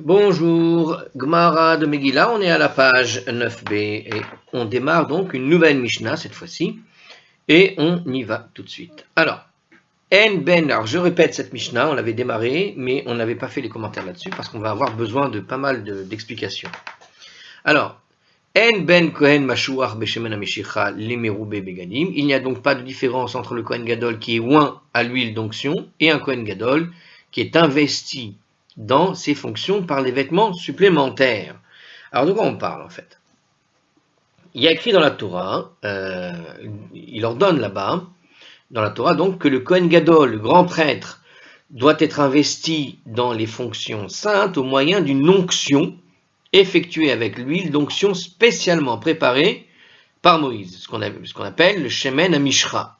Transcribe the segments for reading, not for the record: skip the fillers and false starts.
Bonjour, Gemara de Megillah, on est à la page 9b et on démarre donc une nouvelle Mishnah cette fois-ci et on y va tout de suite. Alors, alors je répète cette Mishnah, on l'avait démarré mais on n'avait pas fait les commentaires là-dessus parce qu'on va avoir besoin de pas mal d'explications. Alors, Ben Kohen Mashuach Beshemen Amishicha Lemerube Begadim, il n'y a donc pas de différence entre le Kohen Gadol qui est oint à l'huile d'onction et un Kohen Gadol qui est investi dans ses fonctions par les vêtements supplémentaires. Alors de quoi on parle en fait? Il y a écrit dans la Torah, il ordonne là-bas, dans la Torah donc, que le Kohen Gadol, le grand prêtre, doit être investi dans les fonctions saintes au moyen d'une onction effectuée avec l'huile d'onction spécialement préparée par Moïse, ce qu'on appelle le Shemen HaMishra.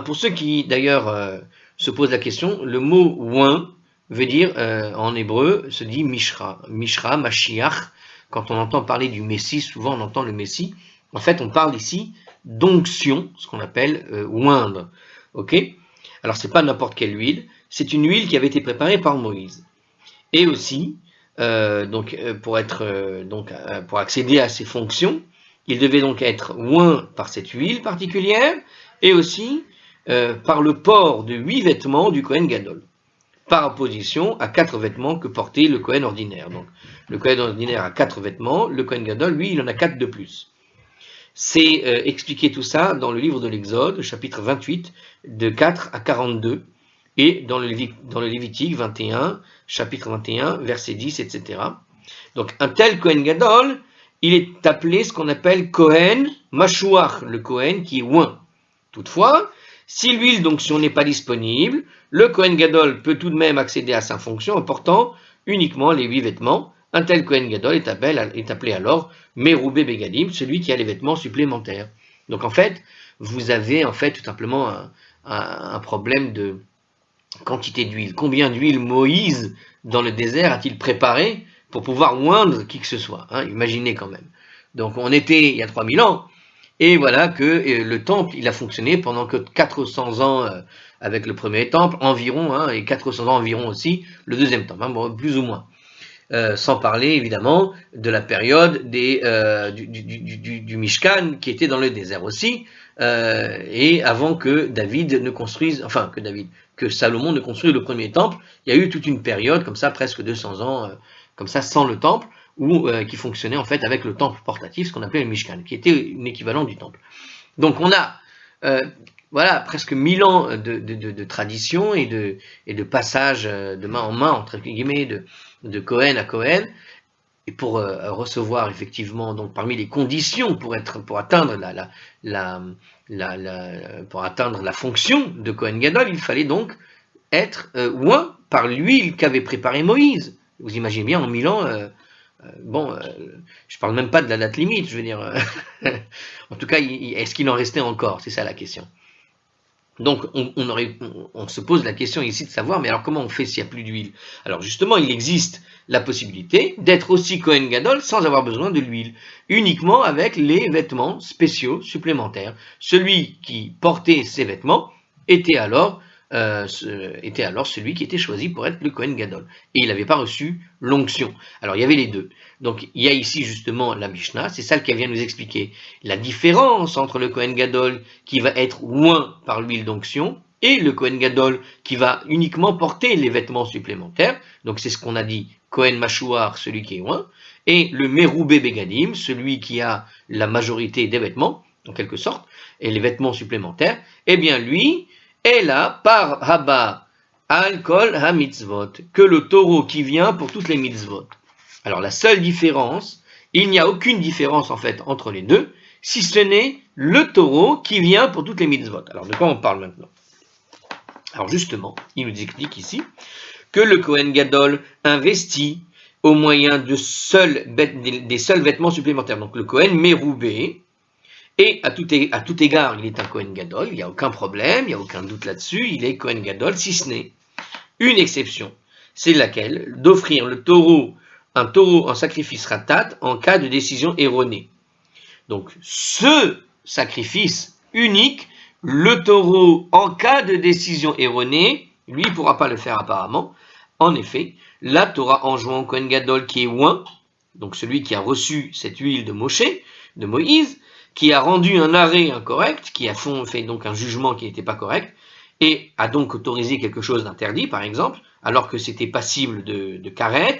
Pour ceux qui d'ailleurs se posent la question, le mot oint veut dire, en hébreu, se dit Mishra. Mishra, Mashiach. Quand on entend parler du Messie, souvent on entend le Messie. En fait, on parle ici d'onction, ce qu'on appelle oindre. Ok? Alors, c'est pas n'importe quelle huile, c'est une huile qui avait été préparée par Moïse. Et aussi, pour accéder à ces fonctions, il devait donc être oint par cette huile particulière, et aussi par le port de 8 vêtements du Kohen Gadol, par opposition à 4 vêtements que portait le Kohen ordinaire. Donc, le Kohen ordinaire a 4 vêtements, le Kohen Gadol, lui, il en a 4 de plus. C'est expliqué tout ça dans le livre de l'Exode, chapitre 28, de 4 à 42, et dans le Lévitique 21, chapitre 21, verset 10, etc. Donc, un tel Kohen Gadol, il est appelé ce qu'on appelle Kohen Mashuach, le Kohen qui est oint. Toutefois, si l'huile d'onction n'est pas disponible, le Kohen Gadol peut tout de même accéder à sa fonction en portant uniquement les 8 vêtements. Un tel Kohen Gadol est appelé alors Merubé Begadim, celui qui a les vêtements supplémentaires. Donc en fait, vous avez en fait tout simplement un problème de quantité d'huile. Combien d'huile Moïse dans le désert a-t-il préparé pour pouvoir oindre qui que ce soit, imaginez quand même. Donc on était il y a 3000 ans, et voilà que le temple, il a fonctionné pendant que 400 ans avec le premier temple, environ, et 400 ans environ aussi, le deuxième temple, bon, plus ou moins. Sans parler évidemment de la période du Mishkan qui était dans le désert aussi, et avant que David ne construise, que Salomon ne construise le premier temple, il y a eu toute une période comme ça, presque 200 ans, comme ça, sans le temple, qui fonctionnait en fait avec le temple portatif, ce qu'on appelait le Mishkan, qui était un équivalent du temple. Donc on a presque 1000 ans de tradition et de passage de main en main, entre guillemets, de Kohen à Kohen, et pour recevoir effectivement, donc parmi les conditions pour atteindre la fonction de Kohen Gadol, il fallait donc être oint par l'huile qu'avait préparée Moïse. Vous imaginez bien, en 1000 ans, je parle même pas de la date limite, je veux dire, en tout cas, est-ce qu'il en restait encore? C'est ça la question. Donc, on se pose la question ici de savoir, mais alors comment on fait s'il n'y a plus d'huile? Alors justement, il existe la possibilité d'être aussi Kohen Gadol sans avoir besoin de l'huile, uniquement avec les vêtements spéciaux supplémentaires. Celui qui portait ces vêtements était alors celui qui était choisi pour être le Kohen Gadol. Et il n'avait pas reçu l'onction. Alors il y avait les deux. Donc il y a ici justement la Mishnah, c'est ça qui vient nous expliquer la différence entre le Kohen Gadol qui va être oint par l'huile d'onction et le Kohen Gadol qui va uniquement porter les vêtements supplémentaires. Donc c'est ce qu'on a dit, Kohen Mashuach, celui qui est oint, et le Merubé Begadim, celui qui a la majorité des vêtements, en quelque sorte, et les vêtements supplémentaires. Eh bien lui, est là par Haba al-Kol ha-mitzvot, que le taureau qui vient pour toutes les mitzvot. Alors la seule différence, il n'y a aucune différence en fait entre les deux, si ce n'est le taureau qui vient pour toutes les mitzvot. Alors de quoi on parle maintenant? Alors justement, il nous explique ici que le Kohen Gadol investit au moyen des seuls vêtements supplémentaires. Donc le Kohen Merubé, et à tout égard, il est un Kohen Gadol, il n'y a aucun problème, il n'y a aucun doute là-dessus, il est Kohen Gadol, si ce n'est une exception, c'est laquelle? D'offrir un taureau en sacrifice ratat en cas de décision erronée. Donc ce sacrifice unique, le taureau en cas de décision erronée, lui ne pourra pas le faire apparemment, En effet, la Torah enjoint au Kohen Gadol qui est oint, donc celui qui a reçu cette huile de Moshe, de Moïse, qui a rendu un arrêt incorrect, qui a fait donc un jugement qui n'était pas correct, et a donc autorisé quelque chose d'interdit, par exemple, alors que c'était passible de karet.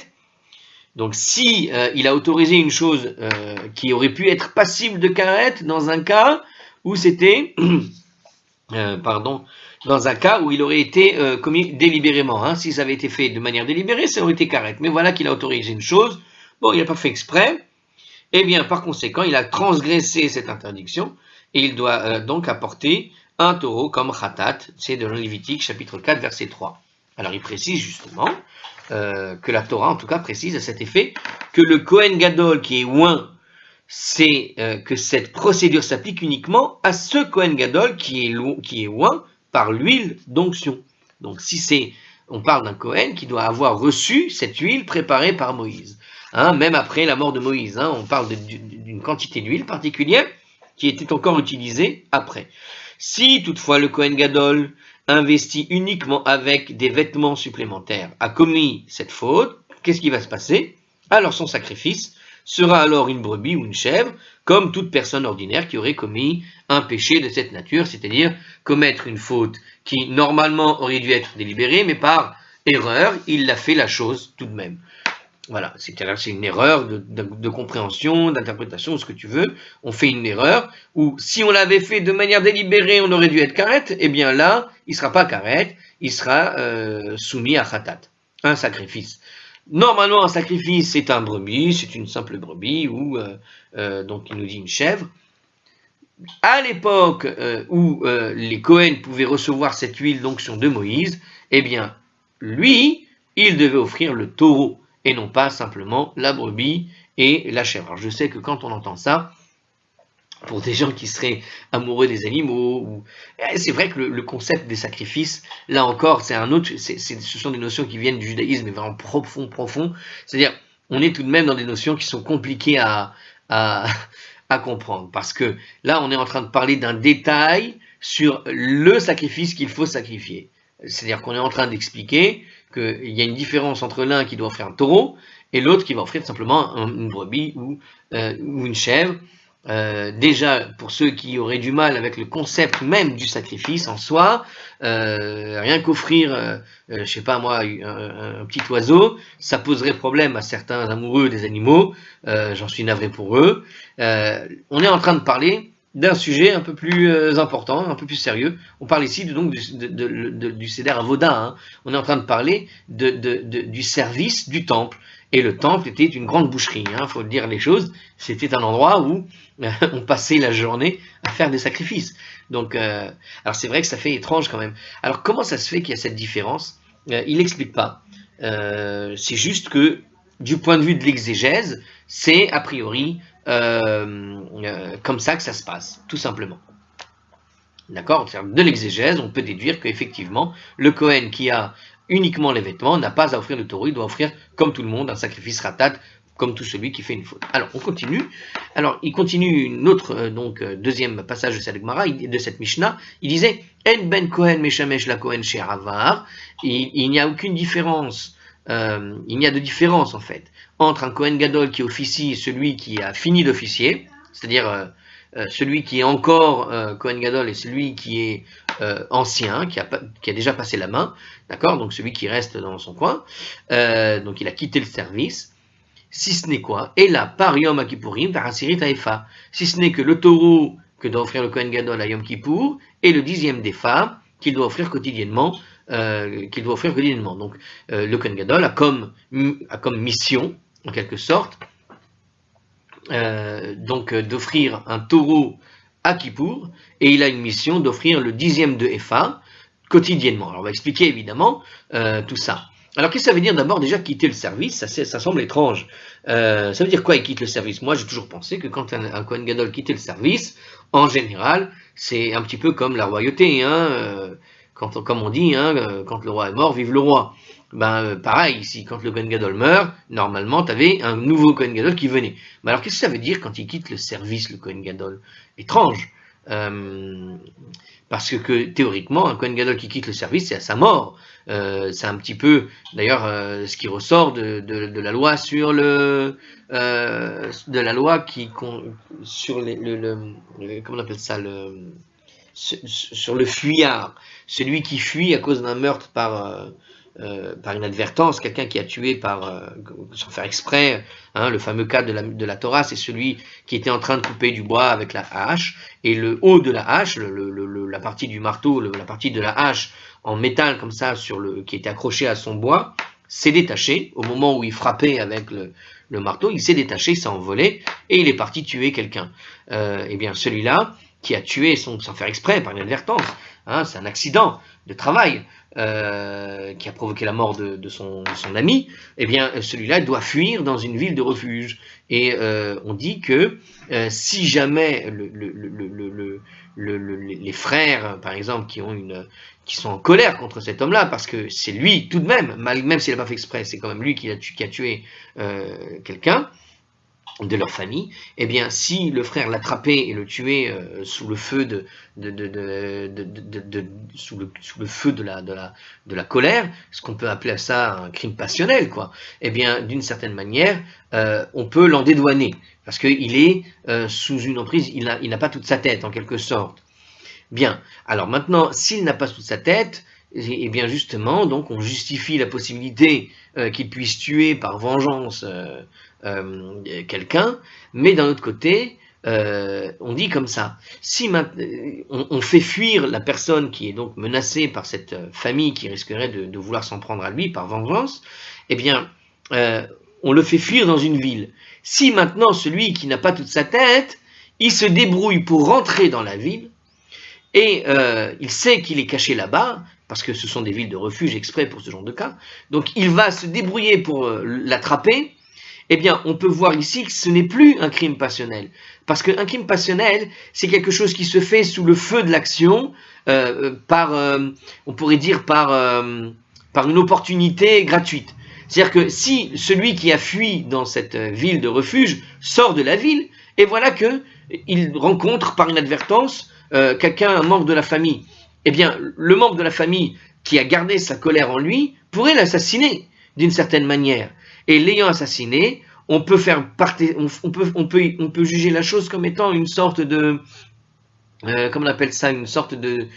Donc si il a autorisé une chose qui aurait pu être passible de karet dans un cas où c'était, dans un cas où il aurait été commis délibérément. Hein. Si ça avait été fait de manière délibérée, ça aurait été karet. Mais voilà qu'il a autorisé une chose, bon, il n'a pas fait exprès, et bien par conséquent, il a transgressé cette interdiction, et il doit donc apporter un taureau comme khatat, c'est de Lévitique, chapitre 4, verset 3. Alors il précise justement que la Torah, en tout cas, précise à cet effet que le Kohen Gadol qui est oint, c'est que cette procédure s'applique uniquement à ce Kohen Gadol qui est oint par l'huile d'onction. Donc si on parle d'un Kohen qui doit avoir reçu cette huile préparée par Moïse. Hein, même après la mort de Moïse, hein, on parle d'une quantité d'huile particulière qui était encore utilisée après. Si toutefois le Kohen Gadol investi uniquement avec des vêtements supplémentaires a commis cette faute, qu'est-ce qui va se passer? Alors son sacrifice sera alors une brebis ou une chèvre, comme toute personne ordinaire qui aurait commis un péché de cette nature, c'est-à-dire commettre une faute qui normalement aurait dû être délibérée, mais par erreur, il a fait la chose tout de même. Voilà, c'est une erreur de compréhension, d'interprétation, ce que tu veux. On fait une erreur, ou si on l'avait fait de manière délibérée, on aurait dû être karet, et bien là, il ne sera pas karet, il sera soumis à khatat, un sacrifice. Normalement, un sacrifice, c'est un brebis, c'est une simple brebis, ou donc il nous dit une chèvre. À l'époque où les Kohen pouvaient recevoir cette huile d'onction de Moïse, eh bien, lui, il devait offrir le taureau, et non pas simplement la brebis et la chèvre. Alors je sais que quand on entend ça, pour des gens qui seraient amoureux des animaux, c'est vrai que le concept des sacrifices, là encore, c'est un autre, ce sont des notions qui viennent du judaïsme, mais vraiment profond. C'est-à-dire, on est tout de même dans des notions qui sont compliquées à comprendre, parce que là, on est en train de parler d'un détail sur le sacrifice qu'il faut sacrifier. C'est-à-dire qu'on est en train d'expliquer qu'il y a une différence entre l'un qui doit offrir un taureau et l'autre qui va offrir simplement une brebis ou une chèvre. Déjà, pour ceux qui auraient du mal avec le concept même du sacrifice en soi, rien qu'offrir, je sais pas moi, un petit oiseau, ça poserait problème à certains amoureux des animaux, j'en suis navré pour eux. On est en train de parler d'un sujet un peu plus important, un peu plus sérieux. On parle ici donc du Seder Avoda. Hein. On est en train de parler du service du temple. Et le temple était une grande boucherie, hein, faut dire les choses. C'était un endroit où on passait la journée à faire des sacrifices. Donc, alors c'est vrai que ça fait étrange quand même. Alors comment ça se fait qu'il y a cette différence? Il n'explique pas. C'est juste que du point de vue de l'exégèse, c'est a priori comme ça que ça se passe, tout simplement. D'accord? En termes de l'exégèse, on peut déduire qu'effectivement, le Kohen qui a uniquement les vêtements n'a pas à offrir le taureau, il doit offrir, comme tout le monde, un sacrifice ratat, comme tout celui qui fait une faute. Alors, on continue. Alors, il continue une autre, deuxième passage de cette Gemara, de cette Mishnah. Il disait, En ben Kohen meshamesh la Kohen she'avar. Il n'y a aucune différence. Il n'y a de différence, en fait, entre un Kohen Gadol qui officie et celui qui a fini d'officier, c'est-à-dire celui qui est encore Kohen Gadol et celui qui est ancien, qui a déjà passé la main, d'accord, donc celui qui reste dans son coin, donc il a quitté le service, si ce n'est quoi, et là, par Yom Kippourim, Tarasirit Haefa, si ce n'est que le taureau que doit offrir le Kohen Gadol à Yom Kippour, et le 10e des femmes qu'il doit offrir quotidiennement, donc le Kohen Gadol a comme mission, en quelque sorte, d'offrir un taureau à Kippour, et il a une mission d'offrir le 10e de Epha quotidiennement. Alors on va expliquer évidemment tout ça. Alors qu'est-ce que ça veut dire d'abord déjà quitter le service? Ça semble étrange. Ça veut dire quoi il quitte le service? Moi j'ai toujours pensé que quand un Kohen Gadol quittait le service, en général, c'est un petit peu comme la royauté, hein, comme on dit, hein, quand le roi est mort, vive le roi. Pareil, ici, quand le Kohen Gadol meurt, normalement, tu avais un nouveau Kohen Gadol qui venait. Mais alors, qu'est-ce que ça veut dire quand il quitte le service, le Kohen Gadol? Étrange. Parce que théoriquement, un Kohen Gadol qui quitte le service, c'est à sa mort. C'est un petit peu, d'ailleurs, ce qui ressort de la loi sur de la loi sur comment on appelle ça, sur le fuyard, celui qui fuit à cause d'un meurtre par inadvertance, quelqu'un qui a tué sans faire exprès, hein, le fameux cas de la Torah, c'est celui qui était en train de couper du bois avec la hache, et le haut de la hache, la partie du marteau, la partie de la hache en métal comme ça, qui était accroché à son bois, s'est détaché, au moment où il frappait avec le marteau, il s'est détaché, il s'est envolé, et il est parti tuer quelqu'un. Et bien celui-là, qui a tué sans faire exprès, par inadvertance, hein, c'est un accident de travail, qui a provoqué la mort de son ami, eh bien celui-là doit fuir dans une ville de refuge. Et on dit que si jamais les frères, par exemple, qui sont en colère contre cet homme-là, parce que c'est lui tout de même, même s'il n'a pas fait exprès, c'est quand même lui qui a tué quelqu'un de leur famille, eh bien, si le frère l'attrapait et le tuait sous le feu de la colère, ce qu'on peut appeler ça un crime passionnel, quoi, eh bien, d'une certaine manière, on peut l'en dédouaner, parce qu'il est sous une emprise, il n'a pas toute sa tête, en quelque sorte. Bien, alors maintenant, s'il n'a pas toute sa tête, eh bien justement, donc on justifie la possibilité qu'il puisse tuer par vengeance quelqu'un, mais d'un autre côté, on dit comme ça, si on fait fuir la personne qui est donc menacée par cette famille qui risquerait de vouloir s'en prendre à lui par vengeance, eh bien, on le fait fuir dans une ville. Si maintenant celui qui n'a pas toute sa tête, il se débrouille pour rentrer dans la ville, et il sait qu'il est caché là-bas, parce que ce sont des villes de refuge exprès pour ce genre de cas, donc il va se débrouiller pour l'attraper. Eh bien, on peut voir ici que ce n'est plus un crime passionnel. Parce qu'un crime passionnel, c'est quelque chose qui se fait sous le feu de l'action, on pourrait dire par une opportunité gratuite. C'est-à-dire que si celui qui a fui dans cette ville de refuge sort de la ville, et voilà qu'il rencontre par inadvertance quelqu'un, un membre de la famille, eh bien, le membre de la famille qui a gardé sa colère en lui pourrait l'assassiner d'une certaine manière. Et l'ayant assassiné, on peut juger la chose comme étant une sorte de, comment on appelle ça, une sorte de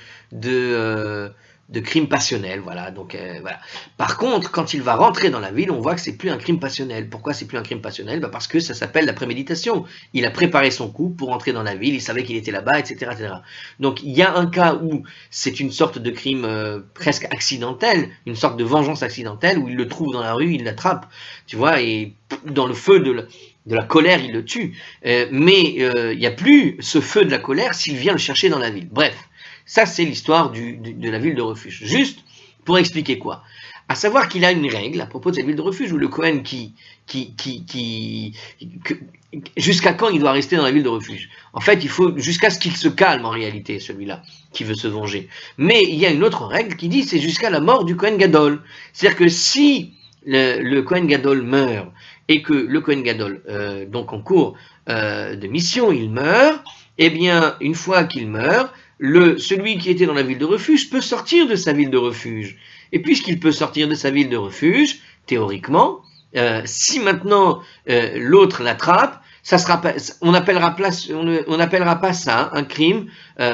crime passionnel, voilà. Donc voilà. Par contre, quand il va rentrer dans la ville, on voit que c'est plus un crime passionnel. Pourquoi c'est plus un crime passionnel? Parce que ça s'appelle la préméditation. Il a préparé son coup pour entrer dans la ville, il savait qu'il était là-bas, etc., etc. Donc il y a un cas où c'est une sorte de crime presque accidentel, une sorte de vengeance accidentelle, où il le trouve dans la rue, il l'attrape, tu vois, et dans le feu de la colère, il le tue. Mais il n'y a plus ce feu de la colère s'il vient le chercher dans la ville. Bref. Ça, c'est l'histoire de la ville de refuge. Juste pour expliquer quoi? À savoir qu'il a une règle à propos de cette ville de refuge où le Kohen jusqu'à quand il doit rester dans la ville de refuge? En fait, il faut jusqu'à ce qu'il se calme en réalité, celui-là, qui veut se venger. Mais il y a une autre règle qui dit c'est jusqu'à la mort du Kohen Gadol. C'est-à-dire que si le Kohen Gadol meurt et que le Kohen Gadol, donc en cours de mission, il meurt, eh bien, une fois qu'il meurt, celui qui était dans la ville de refuge peut sortir de sa ville de refuge. Et puisqu'il peut sortir de sa ville de refuge, théoriquement, si maintenant l'autre l'attrape, on n'appellera pas ça un crime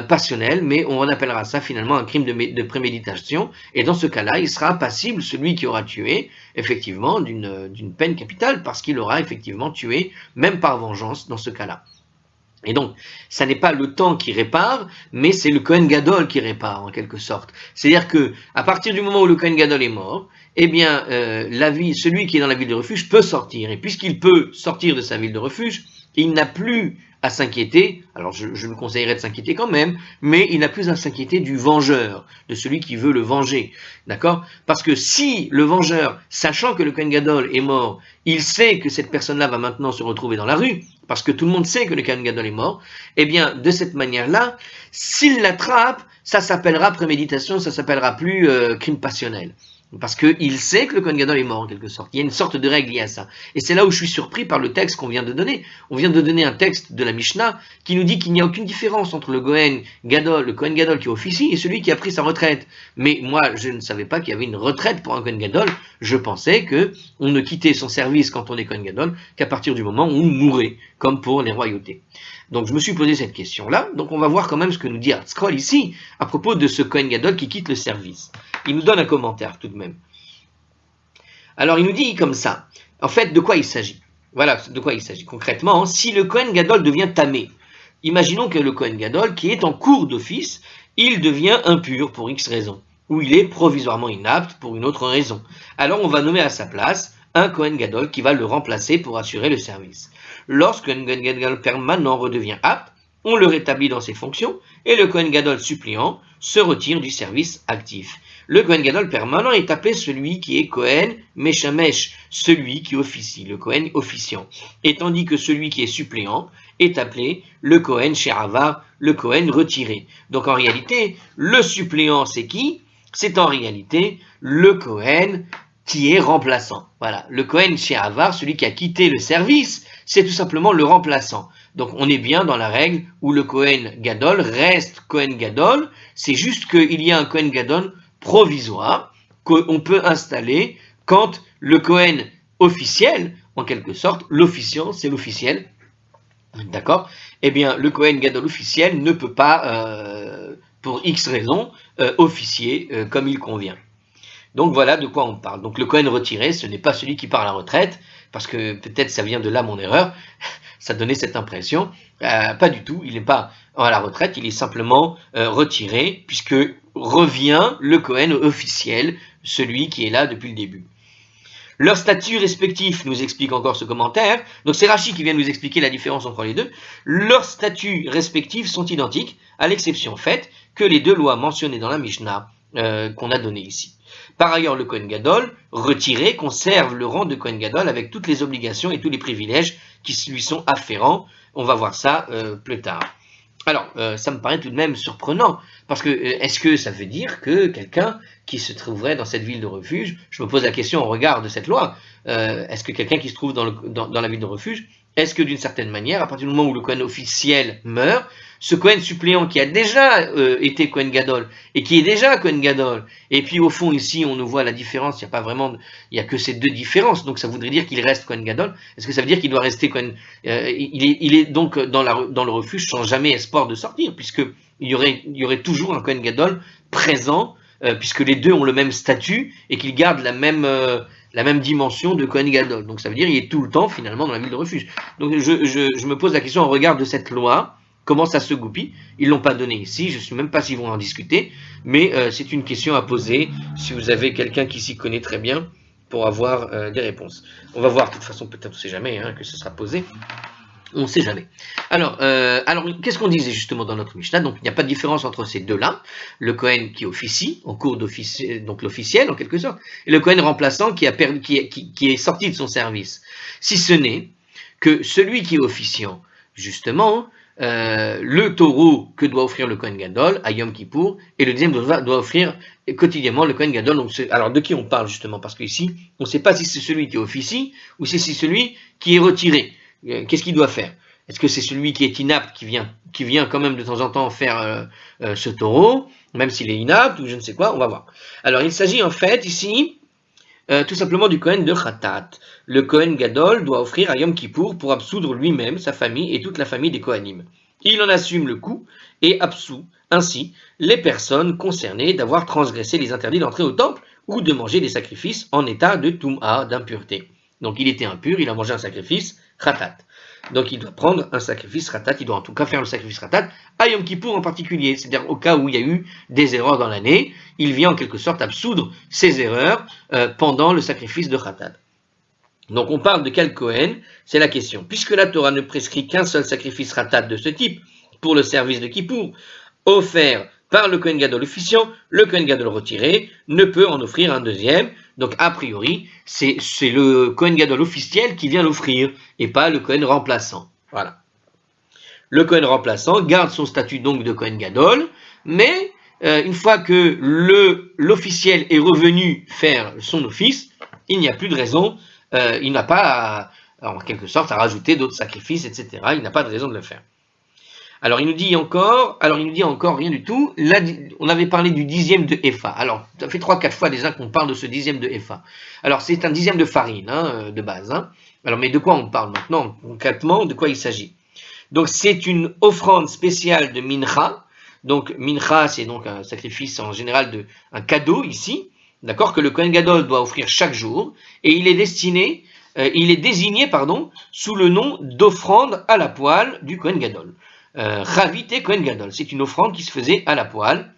passionnel, mais on appellera ça finalement un crime de préméditation. Et dans ce cas-là, il sera passible, celui qui aura tué, effectivement, d'une peine capitale, parce qu'il aura effectivement tué, même par vengeance, dans ce cas-là. Et donc, ça n'est pas le temps qui répare, mais c'est le Kohen Gadol qui répare, en quelque sorte. C'est-à-dire que, à partir du moment où le Kohen Gadol est mort, eh bien, celui qui est dans la ville de refuge peut sortir. Et puisqu'il peut sortir de sa ville de refuge, il n'a plus à s'inquiéter, alors je me conseillerais de s'inquiéter quand même, mais il n'a plus à s'inquiéter du vengeur, de celui qui veut le venger, d'accord? Parce que si le vengeur, sachant que le Kohen Gadol est mort, il sait que cette personne-là va maintenant se retrouver dans la rue, parce que tout le monde sait que le Kohen Gadol est mort, eh bien, de cette manière-là, s'il l'attrape, ça s'appellera préméditation, ça s'appellera plus crime passionnel. Parce qu'il sait que le Kohen Gadol est mort en quelque sorte. Il y a une sorte de règle liée à ça. Et c'est là où je suis surpris par le texte qu'on vient de donner. On vient de donner un texte de la Mishnah qui nous dit qu'il n'y a aucune différence entre le Kohen Gadol qui officie et celui qui a pris sa retraite. Mais moi, je ne savais pas qu'il y avait une retraite pour un Kohen Gadol. Je pensais que on ne quittait son service quand on est Kohen Gadol qu'à partir du moment où on mourait, comme pour les royautés. Donc je me suis posé cette question-là. Donc on va voir quand même ce que nous dit Scroll ici à propos de ce Kohen Gadol qui quitte le service. Il nous donne un commentaire tout de même. Alors il nous dit comme ça, en fait de quoi il s'agit. Voilà de quoi il s'agit concrètement. Si le Kohen Gadol devient tamé, imaginons que le Kohen Gadol qui est en cours d'office, il devient impur pour X raison, ou il est provisoirement inapte pour une autre raison. Alors on va nommer à sa place un Kohen Gadol qui va le remplacer pour assurer le service. Lorsqu'un Kohen Gadol permanent redevient apte, on le rétablit dans ses fonctions et le Kohen Gadol suppléant se retire du service actif. Le Kohen Gadol permanent est appelé celui qui est Kohen Meshamesh, celui qui officie, le Kohen officiant. Et tandis que celui qui est suppléant est appelé le Kohen She'avar, le Kohen retiré. Donc en réalité, le suppléant c'est qui? C'est en réalité le Kohen qui est remplaçant. Voilà, le Kohen She'avar, celui qui a quitté le service, c'est tout simplement le remplaçant. Donc on est bien dans la règle où le Kohen Gadol reste Kohen Gadol, c'est juste qu'il y a un Kohen Gadol provisoire qu'on peut installer quand le Kohen officiel, en quelque sorte, l'officiant, c'est l'officiel, d'accord? Eh bien, le Kohen Gadol officiel ne peut pas, pour X raisons, officier comme il convient. Donc voilà de quoi on parle. Donc le Kohen retiré, ce n'est pas celui qui part à la retraite, parce que peut-être ça vient de là mon erreur, ça donnait cette impression. Pas du tout, il n'est pas à la retraite, il est simplement retiré, puisque revient le Kohen officiel, celui qui est là depuis le début. Leur statut respectif nous explique encore ce commentaire. Donc c'est Rashi qui vient nous expliquer la différence entre les deux. Leurs statuts respectifs sont identiques, à l'exception faite que les deux lois mentionnées dans la Mishnah qu'on a données ici. Par ailleurs, le Kohen Gadol, retiré, conserve le rang de Kohen Gadol avec toutes les obligations et tous les privilèges qui lui sont afférents. On va voir ça plus tard. Alors, ça me paraît tout de même surprenant, parce que est-ce que ça veut dire que quelqu'un qui se trouverait dans cette ville de refuge, je me pose la question au regard de cette loi, est-ce que quelqu'un qui se trouve dans la ville de refuge, est-ce que d'une certaine manière, à partir du moment où le Kohen officiel meurt, ce Kohen suppléant qui a déjà été Kohen Gadol, et qui est déjà Kohen Gadol, et puis au fond ici on nous voit la différence, il n'y a que ces deux différences, donc ça voudrait dire qu'il reste Kohen Gadol, est-ce que ça veut dire qu'il doit rester Kohen, il est donc dans le refuge sans jamais espoir de sortir, puisque il y aurait toujours un Kohen Gadol présent, puisque les deux ont le même statut, et qu'ils gardent la même dimension de Kohen Gadol, donc ça veut dire qu'il est tout le temps finalement dans la ville de refuge. Donc je me pose la question en regard de cette loi, comment ça se goupille? Ils ne l'ont pas donné ici, je ne sais même pas s'ils vont en discuter, mais c'est une question à poser si vous avez quelqu'un qui s'y connaît très bien pour avoir des réponses. On va voir, de toute façon, peut-être on ne sait jamais que ce sera posé. On ne sait jamais. Alors qu'est-ce qu'on disait justement dans notre Mishnah? Donc il n'y a pas de différence entre ces deux-là, le Kohen qui officie, en cours d'office, donc l'officiel en quelque sorte, et le Kohen remplaçant qui est sorti de son service. Si ce n'est que celui qui est officiant, justement, le taureau que doit offrir le Kohen Gadol à Yom Kippour, et le deuxième doit offrir quotidiennement le Kohen Gadol. Donc alors de qui on parle justement? Parce qu'ici, on ne sait pas si c'est celui qui officie ou si c'est celui qui est retiré. Qu'est-ce qu'il doit faire? Est-ce que c'est celui qui est inapte qui vient quand même de temps en temps faire ce taureau, même s'il est inapte ou je ne sais quoi? On va voir. Alors il s'agit en fait ici tout simplement du Kohen de Khatat. Le Kohen Gadol doit offrir à Yom Kippour pour absoudre lui-même, sa famille et toute la famille des Kohanim. Il en assume le coût et absout ainsi les personnes concernées d'avoir transgressé les interdits d'entrer au temple ou de manger des sacrifices en état de Tum'a, d'impureté. Donc il était impur, il a mangé un sacrifice Khatat. Donc il doit prendre un sacrifice Khatat, il doit en tout cas faire le sacrifice Khatat à Yom Kippour en particulier, c'est-à-dire au cas où il y a eu des erreurs dans l'année, il vient en quelque sorte absoudre ces erreurs pendant le sacrifice de Khatat. Donc on parle de quel Kohen? C'est la question. Puisque la Torah ne prescrit qu'un seul sacrifice Khatat de ce type pour le service de Kippour, offert par le Kohen Gadol officiant, le Kohen Gadol retiré ne peut en offrir un deuxième. Donc a priori, c'est le Kohen Gadol officiel qui vient l'offrir et pas le Kohen remplaçant. Voilà. Le Kohen remplaçant garde son statut donc de Kohen Gadol, mais une fois que l'officiel est revenu faire son office, il n'y a plus de raison, il n'a pas, en quelque sorte, à rajouter d'autres sacrifices, etc. Il n'a pas de raison de le faire. Alors il nous dit encore rien du tout. Là, on avait parlé du dixième de Epha. Alors, ça fait 3-4 fois déjà qu'on parle de ce dixième de Epha. Alors, c'est un dixième de farine, de base. Alors, mais de quoi on parle maintenant? Concrètement, de quoi il s'agit? Donc, c'est une offrande spéciale de mincha. Donc, mincha, c'est donc un sacrifice en général, un cadeau ici, d'accord, que le Kohen Gadol doit offrir chaque jour. Et il est désigné, sous le nom d'offrande à la poêle du Kohen Gadol. Ravite Kohen Gadol. C'est une offrande qui se faisait à la poêle.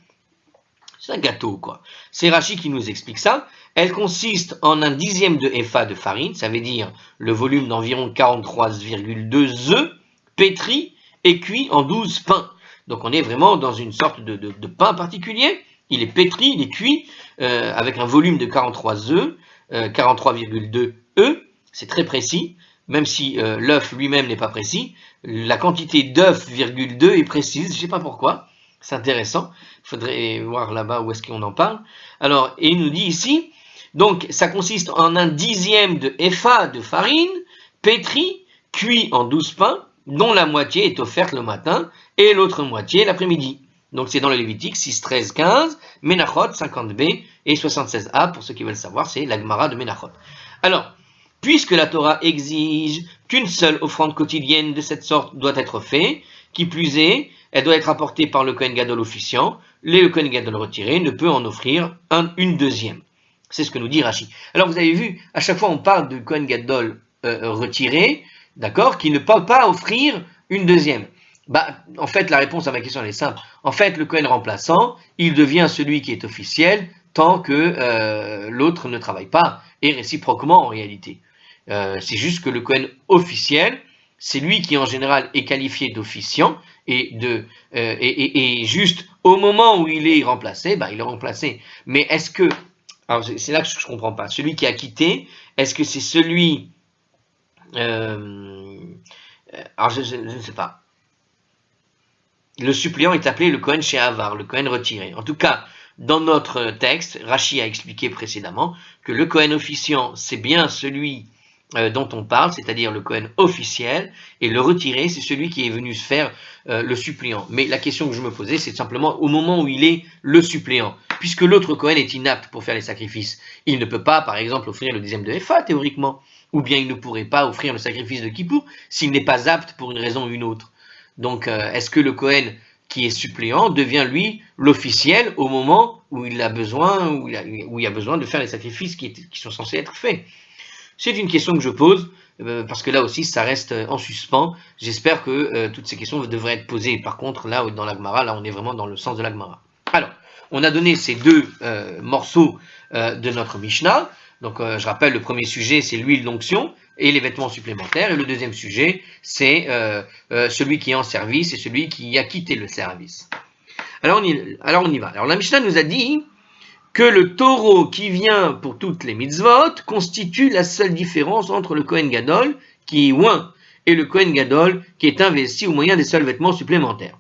C'est un gâteau, quoi. C'est Rashi qui nous explique ça. Elle consiste en un dixième de Epha de farine, ça veut dire le volume d'environ 43,2 œufs, pétris et cuits en 12 pains. Donc on est vraiment dans une sorte de pain particulier. Il est pétri, il est cuit, avec un volume de 43 œufs, 43,2 œufs. C'est très précis. Même si l'œuf lui-même n'est pas précis, la quantité d'œuf, 2 est précise, je ne sais pas pourquoi, c'est intéressant, il faudrait voir là-bas où est-ce qu'on en parle. Alors, et il nous dit ici, donc ça consiste en un dixième de Epha de farine, pétri, cuit en 12 pains, dont la moitié est offerte le matin, et l'autre moitié l'après-midi. Donc c'est dans le Lévitique 6, 13, 15, Menachot 50b et 76a, pour ceux qui veulent savoir, c'est la Gemara de Menachot. Alors, puisque la Torah exige qu'une seule offrande quotidienne de cette sorte doit être faite, qui plus est, elle doit être apportée par le Kohen Gadol officiant, le Kohen Gadol retiré ne peut en offrir une deuxième. C'est ce que nous dit Rashi. Alors vous avez vu, à chaque fois on parle de Kohen Gadol retiré, d'accord, qui ne peut pas offrir une deuxième. En fait, la réponse à ma question elle est simple. En fait, le Kohen remplaçant, il devient celui qui est officiel tant que l'autre ne travaille pas, et réciproquement en réalité. C'est juste que le Kohen officiel, c'est lui qui en général est qualifié d'officiant et juste au moment où il est remplacé, il est remplacé. Mais est-ce que, alors c'est là que je comprends pas, celui qui a quitté, est-ce que c'est celui, alors je ne sais pas. Le suppléant est appelé le Kohen She'avar, le Kohen retiré. En tout cas, dans notre texte, Rashi a expliqué précédemment que le Kohen officiant, c'est bien celui dont on parle, c'est-à-dire le Kohen officiel, et le retiré, c'est celui qui est venu se faire le suppléant. Mais la question que je me posais, c'est simplement au moment où il est le suppléant, puisque l'autre Kohen est inapte pour faire les sacrifices. Il ne peut pas, par exemple, offrir le dixième de Epha, théoriquement, ou bien il ne pourrait pas offrir le sacrifice de Kippour s'il n'est pas apte pour une raison ou une autre. Donc, est-ce que le Kohen qui est suppléant devient lui l'officiel au moment où il a besoin, où il y a besoin de faire les sacrifices qui sont censés être faits? C'est une question que je pose, parce que là aussi, ça reste en suspens. J'espère que toutes ces questions devraient être posées. Par contre, là, dans la Gemara, là, on est vraiment dans le sens de la Gemara. Alors, on a donné ces deux morceaux de notre Mishnah. Donc, je rappelle, le premier sujet, c'est l'huile d'onction et les vêtements supplémentaires. Et le deuxième sujet, c'est celui qui est en service et celui qui a quitté le service. Alors, on y va. Alors, la Mishnah nous a dit que le taureau qui vient pour toutes les mitzvot constitue la seule différence entre le Kohen Gadol, qui est oint, et le Kohen Gadol, qui est investi au moyen des seuls vêtements supplémentaires.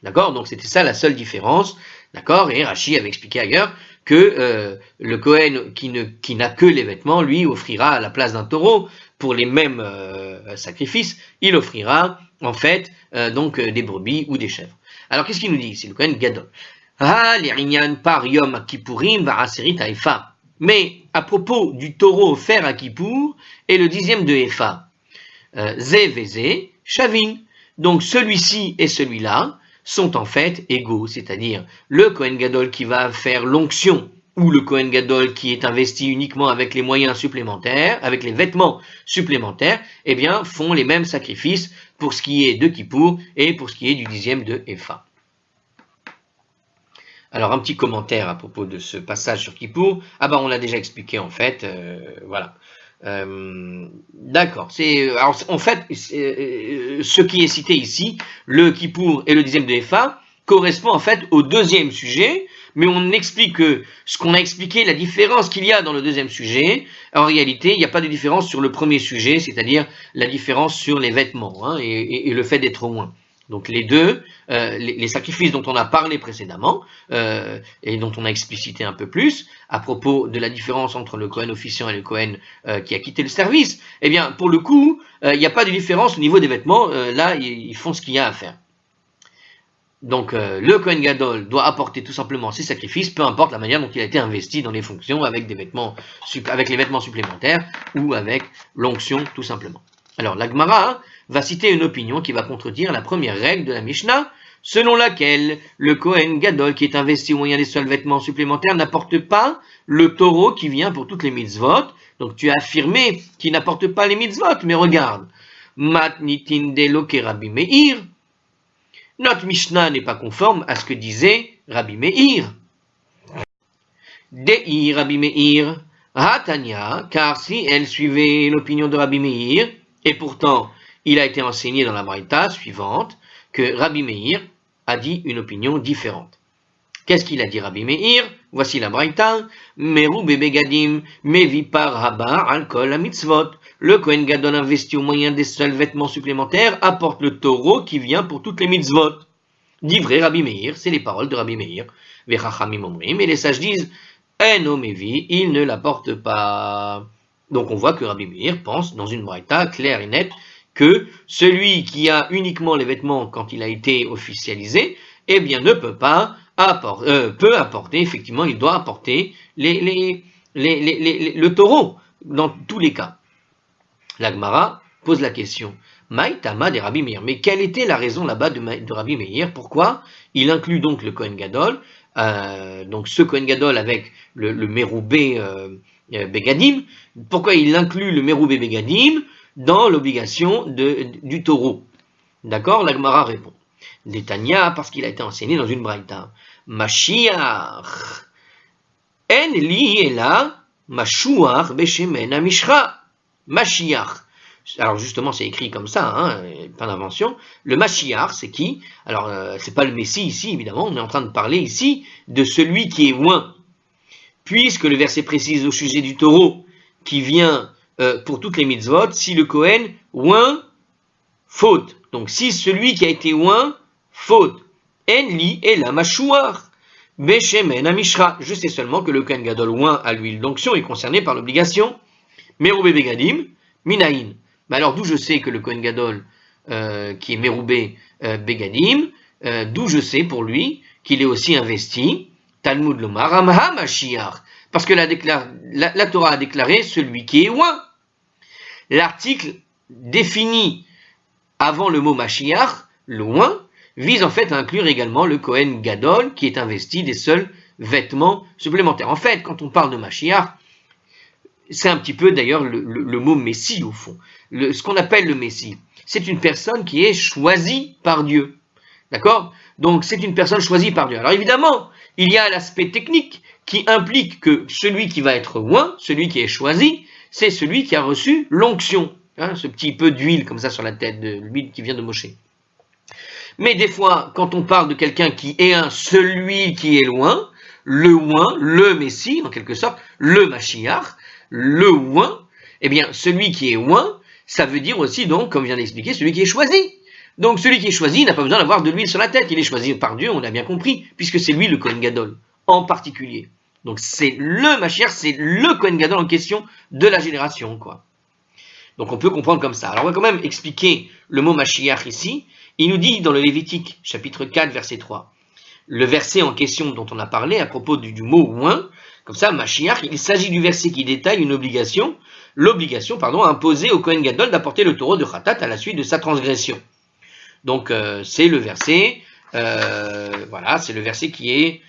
D'accord? Donc c'était ça la seule différence. D'accord? Et Rashi avait expliqué ailleurs que le Kohen qui n'a que les vêtements, lui, offrira à la place d'un taureau, pour les mêmes sacrifices, il offrira en fait des brebis ou des chèvres. Alors qu'est-ce qu'il nous dit ici, le Kohen Gadol? Mais à propos du taureau offert à Kippour et le dixième de Epha, Zé Vézé, Shavin. Donc celui-ci et celui-là sont en fait égaux, c'est-à-dire le Kohen Gadol qui va faire l'onction ou le Kohen Gadol qui est investi uniquement avec les moyens supplémentaires, avec les vêtements supplémentaires, eh bien font les mêmes sacrifices pour ce qui est de Kippour et pour ce qui est du dixième de Epha. Alors, un petit commentaire à propos de ce passage sur Kippour. On l'a déjà expliqué, en fait, voilà. D'accord. En fait, ce qui est cité ici, le Kippour et le dixième de Epha, correspond en fait au deuxième sujet, mais on explique que ce qu'on a expliqué, la différence qu'il y a dans le deuxième sujet, en réalité, il n'y a pas de différence sur le premier sujet, c'est-à-dire la différence sur les vêtements, et le fait d'être au moins. Donc les deux, les sacrifices dont on a parlé précédemment et dont on a explicité un peu plus à propos de la différence entre le Kohen officiant et le Kohen qui a quitté le service, eh bien pour le coup, il n'y a pas de différence au niveau des vêtements, là ils font ce qu'il y a à faire. Donc le Kohen Gadol doit apporter tout simplement ses sacrifices, peu importe la manière dont il a été investi dans les fonctions, avec des vêtements, avec les vêtements supplémentaires ou avec l'onction tout simplement. Alors la Gemara va citer une opinion qui va contredire la première règle de la Mishnah, selon laquelle le Kohen Gadol qui est investi au moyen des seuls vêtements supplémentaires n'apporte pas le taureau qui vient pour toutes les mitzvot. Donc tu as affirmé qu'il n'apporte pas les mitzvot, mais regarde, Matnitin delo ke Rabbi Meir. Notre Mishnah n'est pas conforme à ce que disait Rabbi Meir. Dei Rabbi Meir, Hatanya, car si elle suivait l'opinion de Rabbi Meir, et pourtant il a été enseigné dans la Braïta suivante que Rabbi Meir a dit une opinion différente. Qu'est-ce qu'il a dit Rabbi Meir? Voici la Braïta. Meru bebegadim mevi par haba al kol la mitzvot. Le Kohen Gadol investi au moyen des seuls vêtements supplémentaires apporte le taureau qui vient pour toutes les mitzvot. Dit vrai Rabbi Meir, c'est les paroles de Rabbi Meir. Vechachamim omrim, et les sages disent Eno mevi, il ne l'apporte pas. Donc on voit que Rabbi Meir pense dans une braïta claire et nette que celui qui a uniquement les vêtements quand il a été officialisé, eh bien ne peut pas peut apporter, effectivement, il doit apporter le taureau dans tous les cas. La Gemara pose la question, Maïtama de Rabbi Meir, mais quelle était la raison là-bas de Rabbi Meir? Pourquoi il inclut donc le Kohen Gadol, donc ce Kohen Gadol avec le Meroubé Begadim, pourquoi il inclut le Meroubé Begadim dans l'obligation du taureau? D'accord, la Gemara répond. Netanya, parce qu'il a été enseigné dans une braïta. Mashiach. En li ela mashuach beshemen amishra. Mashiach. Alors justement, c'est écrit comme ça, hein, pas d'invention. Le Mashiach, c'est qui? Alors, c'est pas le Messie ici, évidemment. On est en train de parler ici de celui qui est oint. Puisque le verset précise au sujet du taureau qui vient pour toutes les mitzvot, si le Kohen oint, faute. Donc si celui qui a été oint, faute. Enli et la machouar. Beshemen amishra. Je sais seulement que le Kohen Gadol oint à l'huile d'onction est concerné par l'obligation. Meroubé Begadim, Minaïn. Mais alors d'où je sais que le Kohen Gadol qui est Meroubé Begadim, d'où je sais pour lui qu'il est aussi investi, Talmud Lomar, Amha Mashiach. Parce que la Torah a déclaré celui qui est oint. L'article défini avant le mot Mashiach, loin, vise en fait à inclure également le Kohen Gadol qui est investi des seuls vêtements supplémentaires. En fait, quand on parle de Mashiach, c'est un petit peu d'ailleurs le mot Messie au fond. Ce qu'on appelle le Messie, c'est une personne qui est choisie par Dieu. D'accord? Donc c'est une personne choisie par Dieu. Alors évidemment, il y a l'aspect technique qui implique que celui qui va être oint, celui qui est choisi, c'est celui qui a reçu l'onction. Hein, ce petit peu d'huile comme ça sur la tête, de l'huile qui vient de Moshe. Mais des fois, quand on parle de quelqu'un qui est celui qui est loin, le Messie, en quelque sorte, le Mashiach, le oint, eh bien, celui qui est oint, ça veut dire aussi, donc, comme je viens d'expliquer, celui qui est choisi. Donc, celui qui est choisi n'a pas besoin d'avoir de l'huile sur la tête, il est choisi par Dieu, on l'a bien compris, puisque c'est lui le Kohen Gadol, en particulier. Donc, c'est le Mashiach, c'est le Kohen Gadol en question de la génération, quoi. Donc on peut comprendre comme ça. Alors on va quand même expliquer le mot Mashiach ici. Il nous dit dans le Lévitique, chapitre 4, verset 3, le verset en question dont on a parlé à propos du mot oint, comme ça, Mashiach, il s'agit du verset qui détaille une l'obligation imposée au Kohen Gadol d'apporter le taureau de Khatat à la suite de sa transgression. Donc c'est le verset, c'est le verset qui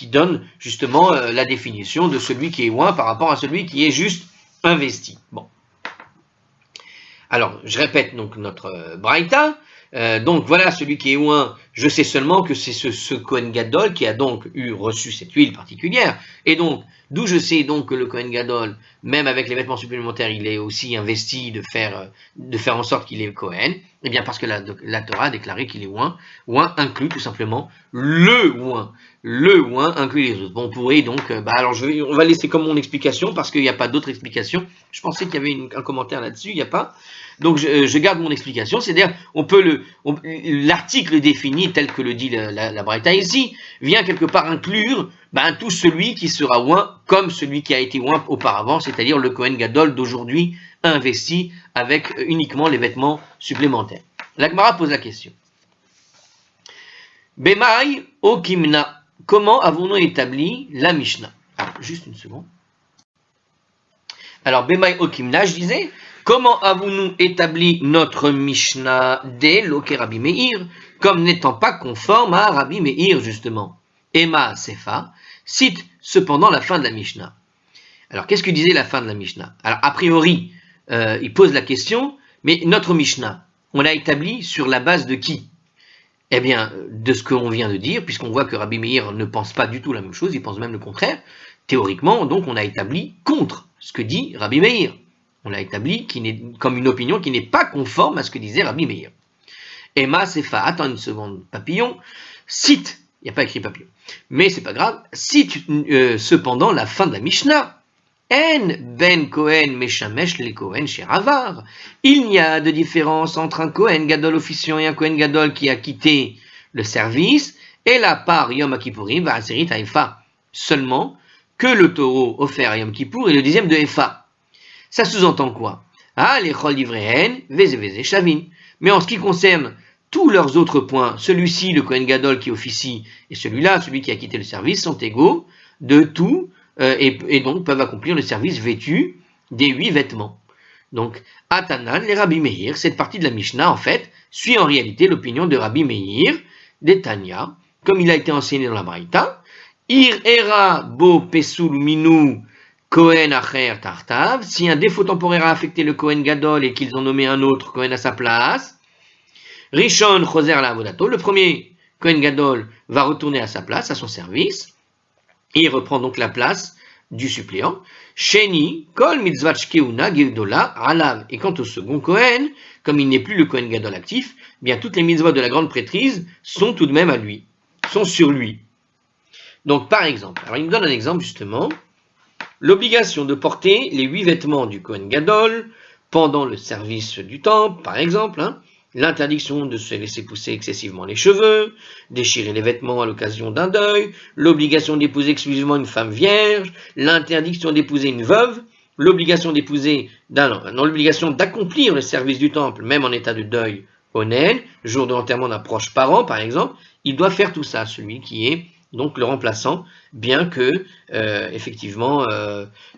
donne justement la définition de celui qui est oint par rapport à celui qui est juste investi. Bon. Alors, je répète donc notre braïta. Donc voilà, celui qui est oint, Je sais seulement que c'est ce Kohen Gadol qui a donc reçu cette huile particulière. Et donc, d'où je sais donc que le Kohen Gadol, même avec les vêtements supplémentaires, il est aussi investi de faire en sorte qu'il est Kohen. Eh bien, parce que la Torah a déclaré qu'il est oint. Oint inclut tout simplement le oint. Le oint inclut les autres. Bon, on pourrait donc, alors on va laisser comme mon explication parce qu'il n'y a pas d'autre explication. Je pensais qu'il y avait un commentaire là-dessus, il n'y a pas. Donc je garde mon explication, c'est-à-dire l'article défini tel que le dit la Braïta ici, vient quelque part inclure tout celui qui sera oint comme celui qui a été oint auparavant, c'est-à-dire le Kohen Gadol d'aujourd'hui investi avec uniquement les vêtements supplémentaires. La Gemara pose la question. Bemaï o Kimna, comment avons-nous établi la Mishnah? Alors, juste une seconde. Alors, Bemaï o Kimna, je disais, comment avons-nous établi notre Mishnah dès l'Oké Rabbi Meir, comme n'étant pas conforme à Rabbi Meir, justement? Emma Sefa cite cependant la fin de la Mishnah. Alors, qu'est-ce que disait la fin de la Mishnah? Alors, a priori, il pose la question, mais notre Mishnah, on l'a établi sur la base de qui? Eh bien, de ce qu'on vient de dire, puisqu'on voit que Rabbi Meir ne pense pas du tout la même chose, il pense même le contraire. Théoriquement, donc, on a établi contre ce que dit Rabbi Meir. On l'a établi comme une opinion qui n'est pas conforme à ce que disait Rabbi Meir. Emma Sefa, attends une seconde, papillon, cite, il n'y a pas écrit papillon, mais c'est pas grave, cite cependant la fin de la Mishnah. En ben Kohen meshamesh le Kohen sheravar. Il n'y a de différence entre un Kohen Gadol officiant et un Kohen Gadol qui a quitté le service, et la part Yom Kippourim va Aserit Haïfa. Seulement que le taureau offert à Yom Kippour est le 10e de Efa. Ça sous-entend quoi? Ah, les chol livrehen, veze shavin. Mais en ce qui concerne tous leurs autres points, celui-ci, le Kohen Gadol qui officie, et celui-là, celui qui a quitté le service, sont égaux de tout, et donc peuvent accomplir le service vêtu des 8 vêtements. Donc, Atanan, les Rabbi Meir, cette partie de la Mishnah, en fait, suit en réalité l'opinion de Rabbi Meir, des Tanya, comme il a été enseigné dans la Braïta. Ir era bo pesul minu Kohen acher tartav. Si un défaut temporaire a affecté le Kohen Gadol et qu'ils ont nommé un autre Kohen à sa place, Rishon choser la avodato, le premier Kohen Gadol va retourner à sa place, à son service, et il reprend donc la place du suppléant. Sheni, kol mitzvat shkeuna geudola alav. Et quant au second Kohen, comme il n'est plus le Kohen Gadol actif, bien toutes les mitzvot de la grande prêtrise sont tout de même à lui, sont sur lui. Donc par exemple, alors il me donne un exemple justement, l'obligation de porter les 8 vêtements du Kohen Gadol pendant le service du temple, par exemple, l'interdiction de se laisser pousser excessivement les cheveux, déchirer les vêtements à l'occasion d'un deuil, l'obligation d'épouser exclusivement une femme vierge, l'interdiction d'épouser une veuve, l'obligation d'accomplir le service du temple, même en état de deuil onen, jour de l'enterrement d'un proche parent, par exemple, il doit faire tout ça, celui qui est donc le remplaçant, bien que effectivement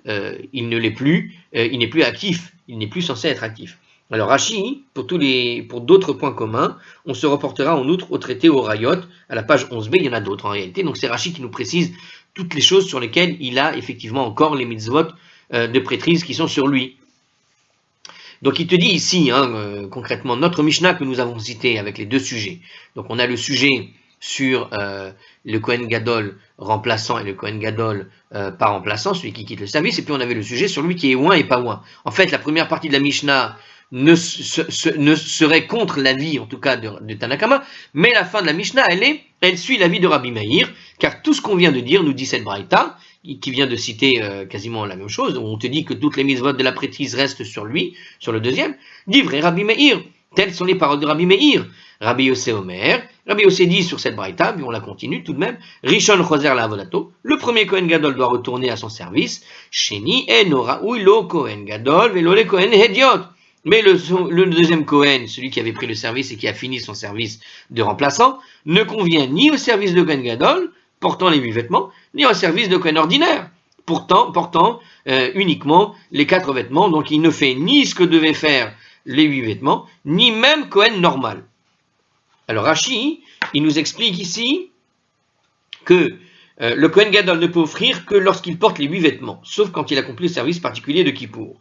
il ne l'est plus, il n'est plus actif, il n'est plus censé être actif. Alors Rashi, pour d'autres points communs, on se reportera en outre au traité au Rayot, à la page 11b, il y en a d'autres en réalité, donc c'est Rashi qui nous précise toutes les choses sur lesquelles il a effectivement encore les mitzvot de prêtrise qui sont sur lui. Donc il te dit ici, concrètement, notre Mishnah que nous avons cité avec les 2 sujets, donc on a le sujet sur le Kohen Gadol remplaçant et le Kohen Gadol pas remplaçant, celui qui quitte le service, et puis on avait le sujet sur lui qui est oint et pas oint. En fait, la première partie de la Mishnah ne serait contre l'avis, en tout cas, de Tanakama, mais la fin de la Mishnah, elle suit l'avis de Rabbi Meir, car tout ce qu'on vient de dire, nous dit cette Braïta, qui vient de citer quasiment la même chose, où on te dit que toutes les mitzvot de la prêtrise restent sur lui, sur le deuxième, dit vrai Rabbi Meir. Telles sont les paroles de Rabbi Meir. Rabbi Yossé Omer, Rabbi Yossé dit sur cette braïta, mais on la continue tout de même, Rishon choser la avodato, le premier Kohen Gadol doit retourner à son service, Sheni enora lo Kohen Gadol velo le Kohen hediot. Mais le deuxième Kohen, celui qui avait pris le service et qui a fini son service de remplaçant, ne convient ni au service de Kohen Gadol, portant les 8 vêtements, ni au service de Kohen ordinaire, portant uniquement les 4 vêtements, donc il ne fait ni ce que devaient faire les 8 vêtements, ni même Kohen normal. Alors Rashi, il nous explique ici que le Kohen Gadol ne peut offrir que lorsqu'il porte les 8 vêtements, sauf quand il accomplit le service particulier de Kippour.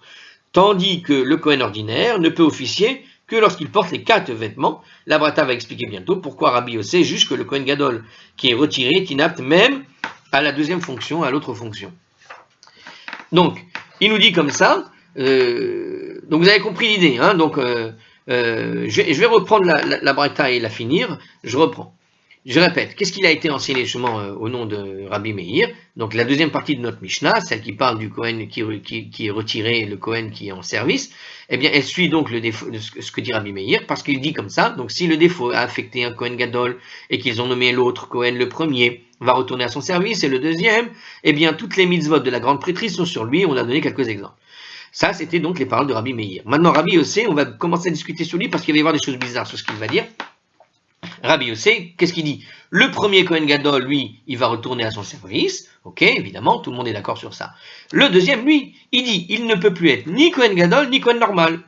Tandis que le Kohen ordinaire ne peut officier que lorsqu'il porte les 4 vêtements. La Braïta va expliquer bientôt pourquoi Rabbi Yossé juge que le Kohen Gadol qui est retiré est inapte même à la deuxième fonction, à l'autre fonction. Donc, il nous dit comme ça, donc vous avez compris l'idée, hein, donc je vais reprendre la Braïta et la finir, je reprends. Je répète, qu'est-ce qu'il a été enseigné justement au nom de Rabbi Meir? Donc la deuxième partie de notre Mishnah, celle qui parle du Kohen qui est retiré et le Kohen qui est en service, eh bien elle suit donc le défaut de ce que dit Rabbi Meir, parce qu'il dit comme ça, donc si le défaut a affecté un Kohen Gadol et qu'ils ont nommé l'autre Kohen le premier, va retourner à son service, et le deuxième, eh bien toutes les mitzvot de la grande prêtrise sont sur lui, on a donné quelques exemples. Ça, c'était donc les paroles de Rabbi Meir. Maintenant, Rabbi Yossé, on va commencer à discuter sur lui parce qu'il va y avoir des choses bizarres sur ce qu'il va dire. Rabbi Yossé, qu'est-ce qu'il dit? Le premier Kohen Gadol, lui, il va retourner à son service. Ok, évidemment, tout le monde est d'accord sur ça. Le deuxième, lui, il dit, il ne peut plus être ni Kohen Gadol, ni Kohen normal,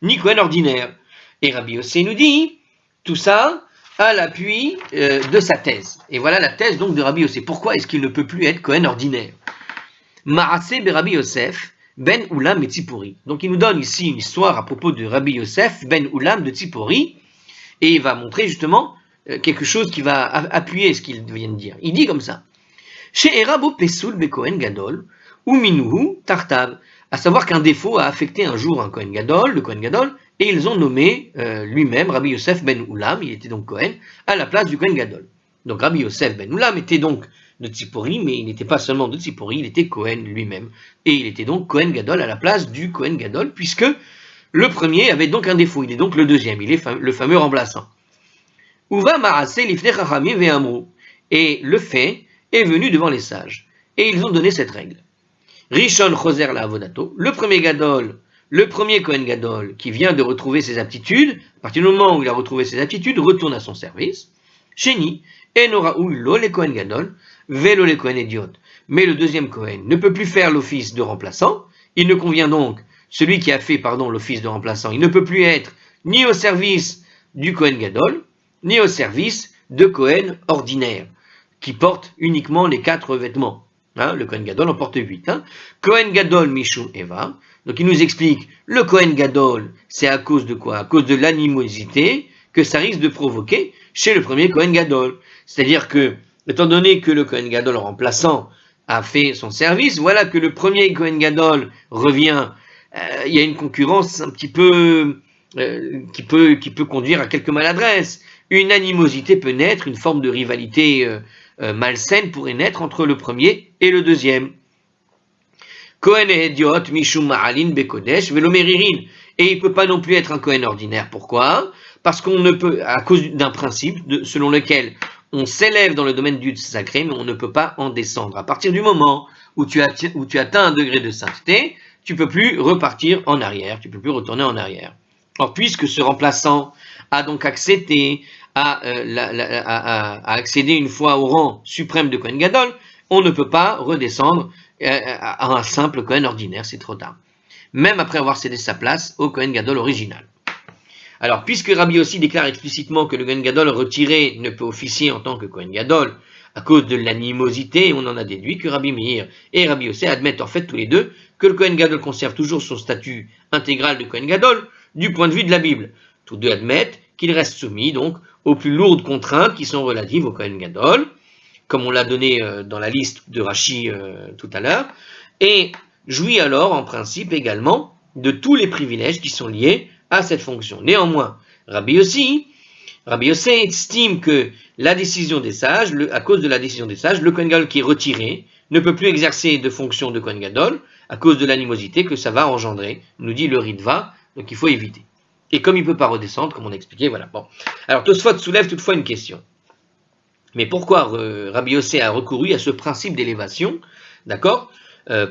ni Kohen ordinaire. Et Rabbi Yossé nous dit, tout ça à l'appui de sa thèse. Et voilà la thèse donc de Rabbi Yossé. Pourquoi est-ce qu'il ne peut plus être Kohen ordinaire? Ma'aseh be Rabbi Yosef ben Ulam et Tzipori. Donc il nous donne ici une histoire à propos de Rabbi Yosef ben Ulam de Tzipori, et il va montrer justement quelque chose qui va appuyer ce qu'il vient de dire. Il dit comme ça: She'erabo pesul be Kohen Gadol, ou minuhu tartav, à savoir qu'un défaut a affecté un jour un Kohen Gadol, le Kohen Gadol, et ils ont nommé lui-même Rabbi Yosef ben Ulam, il était donc Kohen, à la place du Kohen Gadol. Donc Rabbi Yosef ben Ulam était donc de Tzipori, mais il n'était pas seulement de Tzipori, il était Kohen lui-même. Et il était donc Kohen Gadol à la place du Kohen Gadol, puisque le premier avait donc un défaut, il est donc le deuxième, il est le fameux remplaçant. Uva ma'aseh lifnei chachamim ve'amru. Et le fait est venu devant les sages. Et ils ont donné cette règle. Rishon choser la'avodato, le premier Gadol, le premier Kohen Gadol, qui vient de retrouver ses aptitudes, à partir du moment où il a retrouvé ses aptitudes, retourne à son service. Sheni, enoraou lo le Kohen Gadol, velo le Kohen idiot. Mais le deuxième Kohen ne peut plus faire l'office de remplaçant. Il ne convient donc, celui qui a fait, l'office de remplaçant, il ne peut plus être ni au service du Kohen Gadol, ni au service de Kohen ordinaire, qui porte uniquement les 4 vêtements. Hein, le Kohen Gadol en porte 8. Hein. Kohen Gadol Mishum Eva. Donc il nous explique, le Kohen Gadol, c'est à cause de quoi? À cause de l'animosité que ça risque de provoquer chez le premier Kohen Gadol. C'est-à-dire que, étant donné que le Kohen Gadol remplaçant a fait son service, voilà que le premier Kohen Gadol revient. Il y a une concurrence un petit peu qui peut conduire à quelques maladresses. Une animosité peut naître, une forme de rivalité malsaine pourrait naître entre le premier et le deuxième. Kohen idiot mishum ma'alin bekodesh velo meririn. Et il ne peut pas non plus être un Kohen ordinaire. Pourquoi? Parce qu'on ne peut, à cause d'un principe selon lequel on s'élève dans le domaine du sacré, mais on ne peut pas en descendre. À partir du moment où tu atteins un degré de sainteté, tu ne peux plus repartir en arrière, tu ne peux plus retourner en arrière. Or, puisque ce remplaçant a donc accepté à accéder une fois au rang suprême de Kohen Gadol, on ne peut pas redescendre à un simple Kohen ordinaire, c'est trop tard. Même après avoir cédé sa place au Kohen Gadol original. Alors, puisque Rabbi Yossi déclare explicitement que le Kohen Gadol retiré ne peut officier en tant que Kohen Gadol à cause de l'animosité, on en a déduit que Rabbi Meir et Rabbi Yossi admettent en fait tous les deux que le Kohen Gadol conserve toujours son statut intégral de Kohen Gadol du point de vue de la Bible. Tous deux admettent qu'il reste soumis donc aux plus lourdes contraintes qui sont relatives au Kohen Gadol, comme on l'a donné dans la liste de Rashi tout à l'heure, et jouit alors en principe également de tous les privilèges qui sont liés à cette fonction. Néanmoins, Rabbi Yossi estime que la décision des sages, à cause de la décision des sages, le Kohen Gadol qui est retiré ne peut plus exercer de fonction de Kohen Gadol à cause de l'animosité que ça va engendrer, nous dit le Ritva, donc il faut éviter. Et comme il ne peut pas redescendre, comme on a expliqué, voilà. Bon. Alors Tosfot soulève toutefois une question. Mais pourquoi Rabbi Yossi a recouru à ce principe d'élévation, d'accord,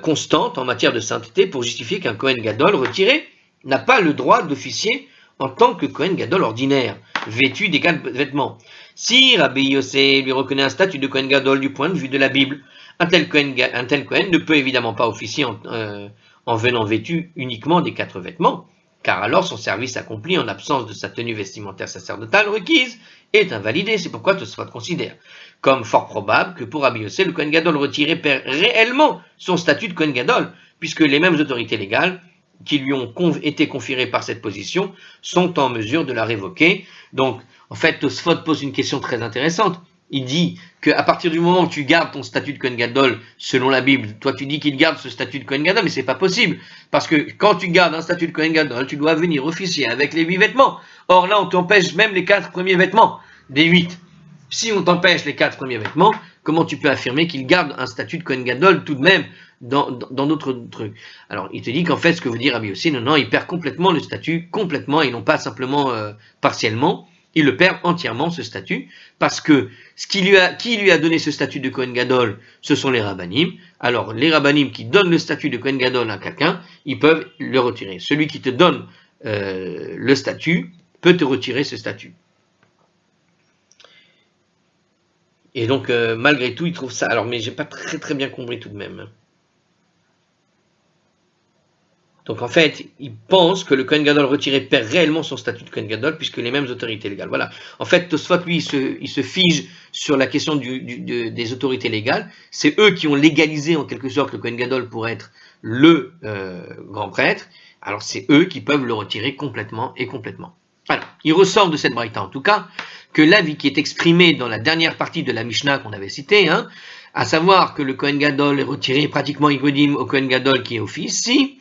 constante en matière de sainteté pour justifier qu'un Kohen Gadol retiré n'a pas le droit d'officier en tant que Kohen Gadol ordinaire, vêtu des 4 vêtements. Si Rabbi Yossi lui reconnaît un statut de Kohen Gadol du point de vue de la Bible, un tel Kohen ne peut évidemment pas officier en venant vêtu uniquement des 4 vêtements, car alors son service accompli en absence de sa tenue vestimentaire sacerdotale requise est invalidé. C'est pourquoi Tosfot considère comme fort probable que pour Rabbi Yossi, le Kohen Gadol retiré perd réellement son statut de Kohen Gadol, puisque les mêmes autorités légales qui lui ont été conférées par cette position sont en mesure de la révoquer. Donc, en fait, Tosfot pose une question très intéressante. Il dit qu'à partir du moment où tu gardes ton statut de Kohen Gadol, selon la Bible, toi tu dis qu'il garde ce statut de Kohen Gadol, mais c'est pas possible. Parce que quand tu gardes un statut de Kohen Gadol, tu dois venir officier avec les 8 vêtements. Or là, on t'empêche même les 4 premiers vêtements des 8. Si on t'empêche les 4 premiers vêtements, comment tu peux affirmer qu'il garde un statut de Kohen Gadol tout de même dans d'autres trucs? Alors, il te dit qu'en fait, ce que veut dire Rabbi Yossi, non, il perd complètement le statut, complètement, et non pas simplement partiellement. Il le perd entièrement, ce statut, parce que qui lui a donné ce statut de Kohen Gadol, ce sont les Rabbanim. Alors, les Rabbanim qui donnent le statut de Kohen Gadol à quelqu'un, ils peuvent le retirer. Celui qui te donne le statut peut te retirer ce statut. Et donc, malgré tout, il trouve ça. Alors, mais j'ai pas très bien compris tout de même. Donc, en fait, il pense que le Kohen Gadol retiré perd réellement son statut de Kohen Gadol, puisque les mêmes autorités légales. Voilà. En fait, Tosfot, lui, il se fige sur la question des autorités légales. C'est eux qui ont légalisé, en quelque sorte, le Kohen Gadol pour être le grand prêtre. Alors, c'est eux qui peuvent le retirer complètement et complètement. Alors, il ressort de cette braïta, en tout cas, que l'avis qui est exprimé dans la dernière partie de la Mishnah qu'on avait citée, à savoir que le Kohen Gadol est retiré pratiquement Igodim au Kohen Gadol qui est officie,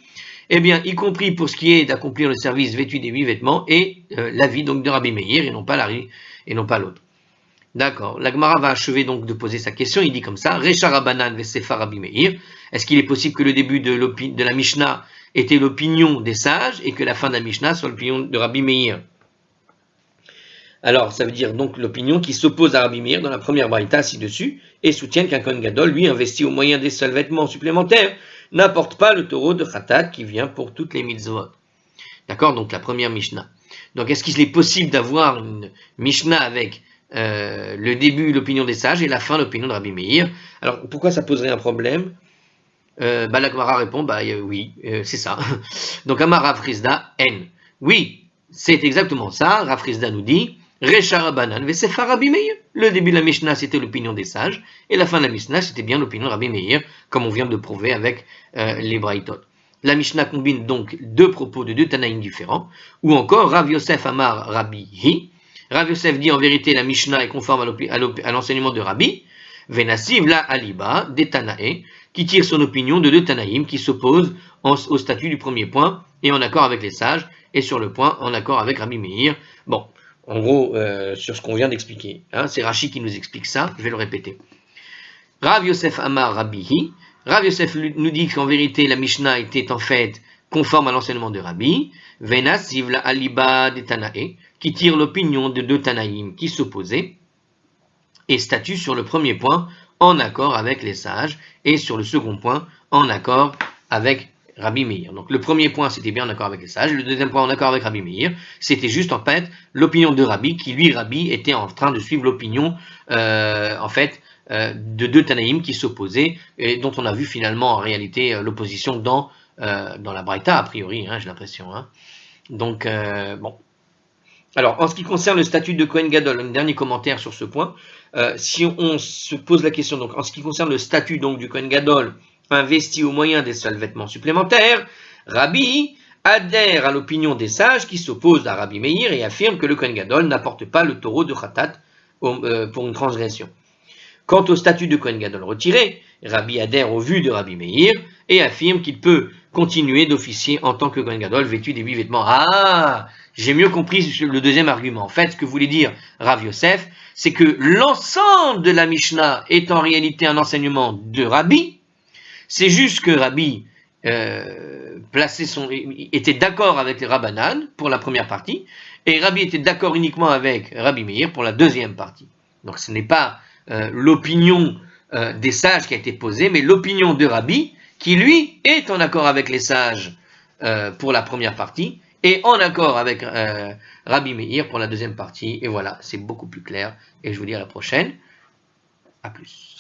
eh bien, y compris pour ce qui est d'accomplir le service vêtu des 8 vêtements, et l'avis donc de Rabbi Meir, et non pas l'autre. D'accord. La Gemara va achever donc de poser sa question. Il dit comme ça: Recha Rabbanan vesefa Rabbi Meir. Est-ce qu'il est possible que le début de la Mishnah était l'opinion des sages et que la fin de la Mishnah soit l'opinion de Rabbi Meir? Alors, ça veut dire donc l'opinion qui s'oppose à Rabbi Meir dans la première braïta ci-dessus et soutiennent qu'un Kohen Gadol, lui, investi au moyen des seuls vêtements supplémentaires, n'apporte pas le taureau de Khatat qui vient pour toutes les mitzvot. D'accord? Donc la première Mishnah. Donc est-ce qu'il est possible d'avoir une Mishnah avec le début, l'opinion des sages, et la fin, l'opinion de Rabbi Meir? Alors pourquoi ça poserait un problème? La Gemara répond, oui, c'est ça. Donc Amar Rav Chizda, N. Oui, c'est exactement ça. Rav Chizda nous dit, Recha Rabbanan vesefa Rabbi Meir. Le début de la Mishnah, c'était l'opinion des sages, et la fin de la Mishnah, c'était bien l'opinion de Rabbi Meir, comme on vient de prouver avec les Braïtot. La Mishnah combine donc deux propos de deux Tanaïm différents, ou encore Rav Yosef Amar Rabbi Hi. Rav Yosef dit en vérité la Mishnah est conforme à l'enseignement de Rabbi, Venasiv la Aliba des Tanaï, qui tire son opinion de deux Tanaïm qui s'opposent au statut du premier point, et en accord avec les sages, et sur le point en accord avec Rabbi Meir. Bon, en gros, sur ce qu'on vient d'expliquer. C'est Rashi qui nous explique ça, je vais le répéter. Rav Yosef Amar Rabbi Hi. Rav Yosef nous dit qu'en vérité, la Mishnah était en fait conforme à l'enseignement de Rabbi, Venasiv la Aliba des Tanaï, qui tire l'opinion de deux Tanaïm qui s'opposaient, et statue sur le premier point en accord avec les sages, et sur le second point en accord avec Rabbi Meir. Donc le premier point c'était bien en accord avec les sages, le deuxième point en accord avec Rabbi Meir, c'était juste en fait l'opinion de Rabbi, qui lui, Rabbi, était en train de suivre l'opinion de deux Tanaïm qui s'opposaient, et dont on a vu finalement en réalité l'opposition dans la Braïta, a priori, j'ai l'impression. Donc, bon. Alors, en ce qui concerne le statut de Kohen Gadol, un dernier commentaire sur ce point, si on se pose la question, donc en ce qui concerne le statut donc, du Kohen Gadol, investi au moyen des seuls vêtements supplémentaires, Rabbi adhère à l'opinion des sages qui s'opposent à Rabbi Meir et affirme que le Kohen Gadol n'apporte pas le taureau de Khatat pour une transgression. Quant au statut de Kohen Gadol retiré, Rabbi adhère aux vues de Rabbi Meir et affirme qu'il peut continuer d'officier en tant que Kohen Gadol vêtu des 8 vêtements. Ah, j'ai mieux compris le deuxième argument. En fait, ce que voulait dire Rav Yosef, c'est que l'ensemble de la Mishnah est en réalité un enseignement de Rabbi. C'est juste que Rabbi était d'accord avec les Rabbanan pour la première partie, et Rabbi était d'accord uniquement avec Rabbi Meir pour la deuxième partie. Donc ce n'est pas l'opinion des sages qui a été posée, mais l'opinion de Rabbi, qui lui est en accord avec les sages pour la première partie, et en accord avec Rabbi Meir pour la deuxième partie. Et voilà, c'est beaucoup plus clair, et je vous dis à la prochaine. À plus.